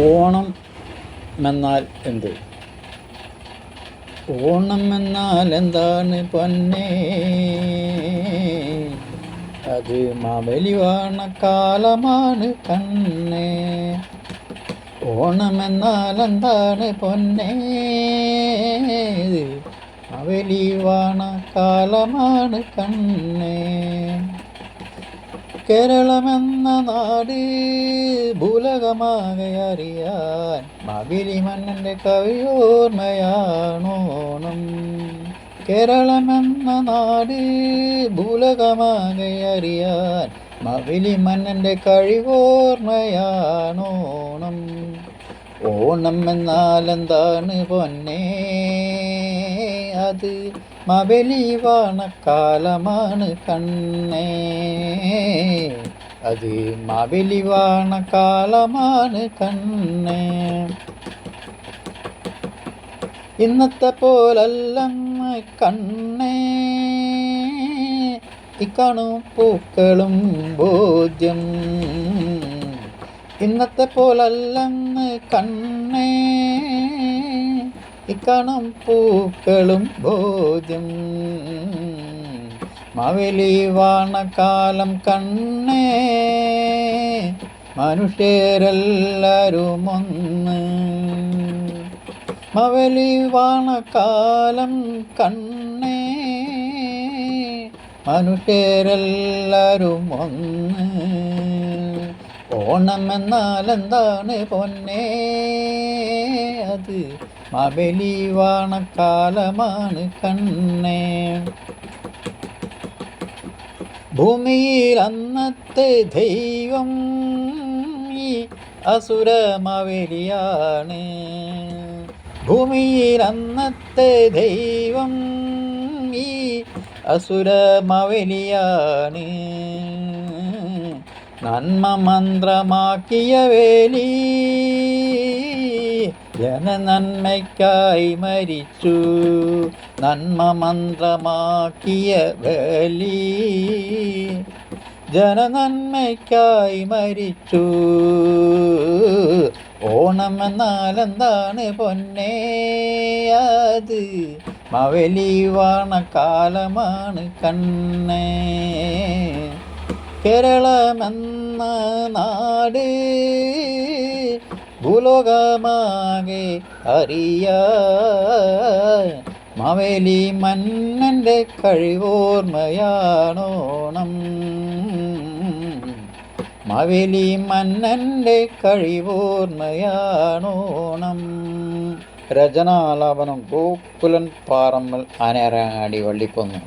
ഓണം എന്നാൽ എന്ത്? ഓണം എന്നാൽ എന്താണ് പൊന്നേ? അത് മാവേലി വാണക്കാലമാണ് കണ്ണേ. ഓണം എന്നാൽ എന്താണ് പൊന്നേ? മാവേലി വാണക്കാലമാണ് കണ്ണേ. കേരളമെന്ന നാട് ഭൂലകമാകെ അറിയാൻ മാവേലി മന്നൻ്റെ കവിയോർമ്മയാണോണം. കേരളമെന്ന നാട് ഭൂലകമാകെ അറിയാൻ മാവേലി മന്നൻ്റെ കഴിവോർമ്മയാണോണം. ഓണം എന്നാൽ എന്താണ് പൊന്നേ? അത് മാവേലി വാണക്കാലമാണ് കണ്ണേ. അത് മാവേലി വാണക്കാലമാണ് കണ്ണേ. ഇന്നത്തെ പോലല്ല കണ്ണേ, ഇക്കാണും പൂക്കളും ബോധ്യം. ഇന്നത്തെ പോലല്ലെന്ന് കണ്ണേ, ഇക്കാണും പൂക്കളും ബോധ്യം. മാവേലി വാണക്കാലം കണ്ണേ, മനുഷ്യരെല്ലാരും ഒന്ന്. മാവേലി വാണക്കാലം കണ്ണേ, മനുഷ്യരെല്ലാരും ഒന്ന്. ഓണം എന്നാൽ എന്താണ് പൊന്നേ? അത് മാവേലി വാണക്കാലമാണ് കണ്ണേ. ഭൂമിയിൽ അന്നത്തെ ദൈവം ഈ അസുര മാവേലിയാണ്. ഭൂമിയിൽ അന്നത്തെ ദൈവം ഈ അസുര മാവേലിയാണ്. നന്മ മന്ത്രമാക്കിയ വേലി ജനനന്മയ്ക്കായി മരിച്ചു. നന്മ മന്ത്രമാക്കിയ വേലി ജനനന്മയ്ക്കായി മരിച്ചു. ഓണം എന്നാൽ എന്താണ് പൊന്നേ? അത് മാവേലി വാണക്കാലമാണ് കണ്ണേ. കേരളമെന്ന നാട് ഭൂലോകമാകെ അറിയാൻ മാവേലി മന്നൻ്റെ കഴിവോർമ്മയാണോണം. മാവേലി മന്നൻ്റെ കഴിവോർമ്മയാണോണം. രചനാലാപനം ഗോകുലൻ പാറമ്മൽ ആനയറങ്ങാടി വള്ളിക്കൊന്ന്.